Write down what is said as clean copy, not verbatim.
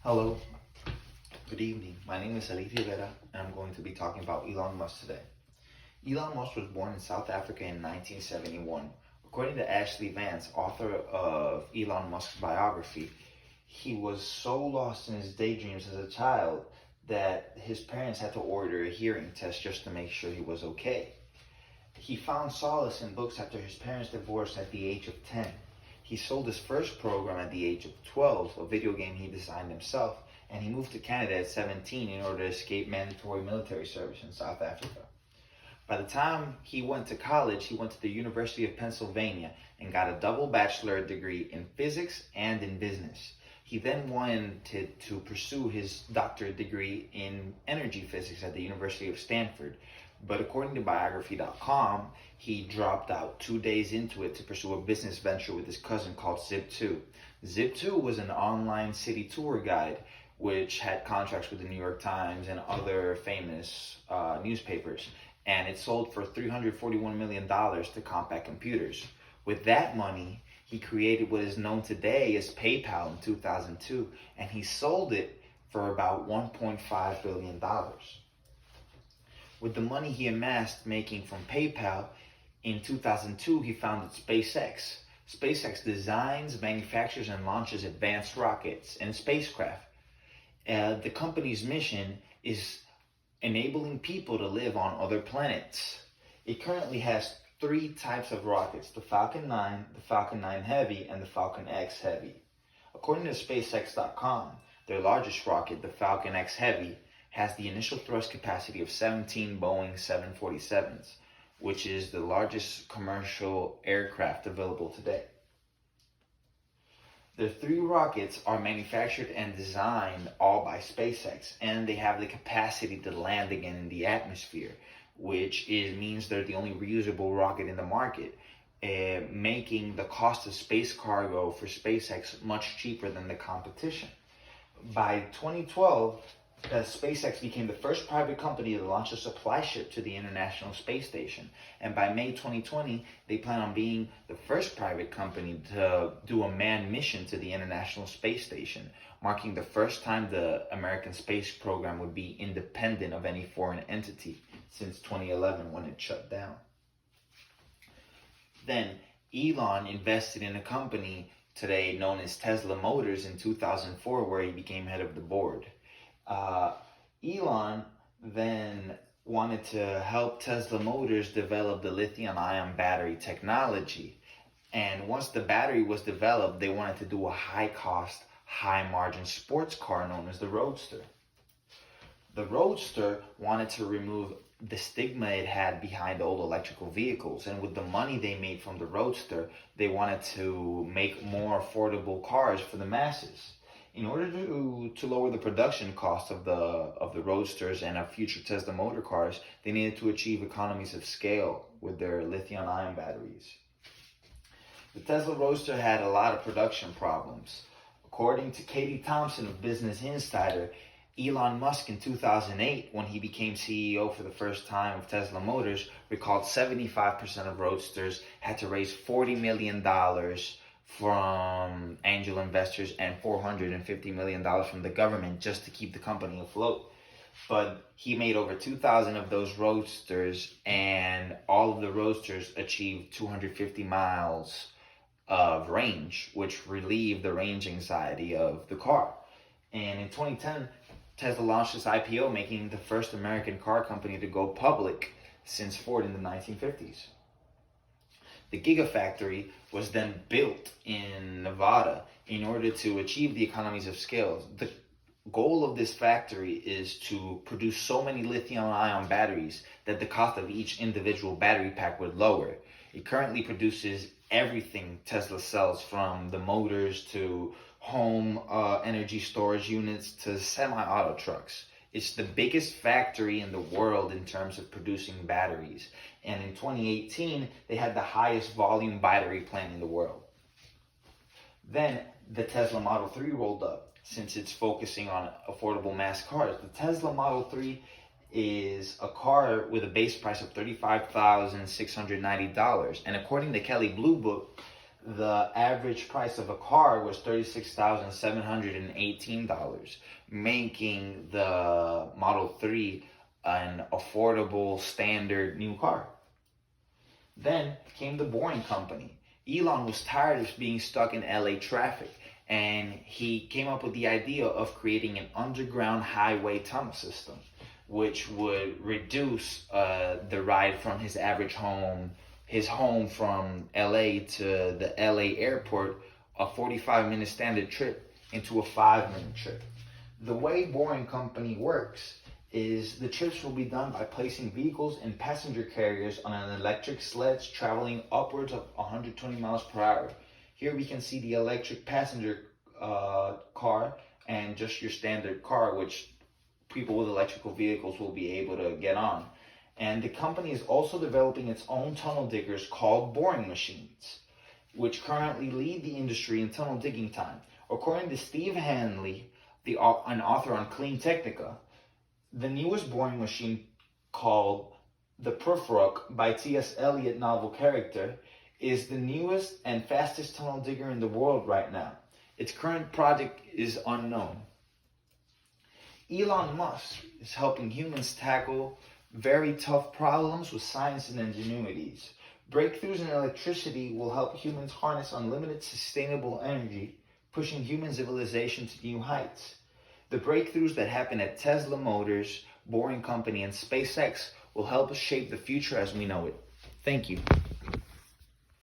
Hello, good evening. My name is Ali Rivera, and I'm going to be talking about Elon Musk today. Elon Musk was born in South Africa in 1971. According to Ashley Vance, author of Elon Musk's biography, he was so lost in his daydreams as a child that his parents had to order a hearing test just to make sure he was okay. He found solace in books after his parents divorced at the age of 10. He sold his first program at the age of 12, a video game he designed himself, and he moved to Canada at 17 in order to escape mandatory military service in South Africa. By the time he went to college, he went to the University of Pennsylvania and got a double bachelor degree in physics and in business. He then wanted to pursue his doctorate degree in energy physics at the University of Stanford, but according to biography.com, he dropped out 2 days into it to pursue a business venture with his cousin called Zip2. Zip2 was an online city tour guide which had contracts with the New York Times and other famous newspapers, and it sold for $341 million to Compaq Computers. With that money, he created what is known today as PayPal in 2002, and he sold it for about $1.5 billion. With the money he amassed making from PayPal, in 2002 he founded SpaceX. SpaceX designs, manufactures, and launches advanced rockets and spacecraft. The company's mission is enabling people to live on other planets. It currently has 3 types of rockets: the Falcon 9, the Falcon 9 Heavy, and the Falcon X Heavy. According to SpaceX.com, their largest rocket, the Falcon X Heavy, has the initial thrust capacity of 17 Boeing 747s, which is the largest commercial aircraft available today. The 3 rockets are manufactured and designed all by SpaceX, and they have the capacity to land again in the atmosphere, which means they're the only reusable rocket in the market, making the cost of space cargo for SpaceX much cheaper than the competition. By 2012, SpaceX became the first private company to launch a supply ship to the International Space Station. And by May 2020, they plan on being the first private company to do a manned mission to the International Space Station, marking the first time the American space program would be independent of any foreign entity since 2011 when it shut down. Then Elon invested in a company today known as Tesla Motors in 2004, where he became head of the board. Elon then wanted to help Tesla Motors develop the lithium-ion battery technology. And once the battery was developed, they wanted to do a high-cost, high-margin sports car known as the Roadster. The Roadster wanted to remove the stigma it had behind old electrical vehicles. And with the money they made from the Roadster, they wanted to make more affordable cars for the masses. In order to lower the production cost of the Roadsters and of future Tesla motor cars, they needed to achieve economies of scale with their lithium-ion batteries. The Tesla Roadster had a lot of production problems. According to Katie Thompson of Business Insider, Elon Musk in 2008, when he became CEO for the first time of Tesla Motors, recalled 75% of Roadsters had to raise $40 million from angel investors and $450 million from the government just to keep the company afloat. But he made over 2,000 of those Roadsters, and all of the Roadsters achieved 250 miles of range, which relieved the range anxiety of the car. And in 2010, Tesla launched its IPO, making the first American car company to go public since Ford in the 1950s. The Gigafactory was then built in Nevada in order to achieve the economies of scale. The goal of this factory is to produce so many lithium-ion batteries that the cost of each individual battery pack would lower. It currently produces everything Tesla sells, from the motors to home energy storage units to semi-auto trucks. It's the biggest factory in the world in terms of producing batteries. And in 2018, they had the highest volume battery plant in the world. Then the Tesla Model 3 rolled up, since it's focusing on affordable mass cars. The Tesla Model 3 is a car with a base price of $35,690. And according to Kelley Blue Book, the average price of a car was $36,718, making the Model 3 an affordable standard new car. Then came the Boring Company. Elon was tired of being stuck in LA traffic, and he came up with the idea of creating an underground highway tunnel system, which would reduce the ride from his home from LA to the LA airport, a 45-minute standard trip, into a 5-minute trip. The way Boring Company works is the trips will be done by placing vehicles and passenger carriers on an electric sledge traveling upwards of 120 miles per hour. Here we can see the electric passenger car and just your standard car, which people with electrical vehicles will be able to get on. And the company is also developing its own tunnel diggers called boring machines, which currently lead the industry in tunnel digging time. According to Steve Hanley, an author on Clean Technica, the newest boring machine, called the profesor by T.S. Eliot novel character, is the newest and fastest tunnel digger in the world right now. Its current project is unknown. Elon Musk is helping humans tackle very tough problems with science and ingenuities. Breakthroughs in electricity will help humans harness unlimited sustainable energy, pushing human civilization to new heights. The breakthroughs that happen at Tesla Motors, Boring Company, and SpaceX will help us shape the future as we know it. Thank you.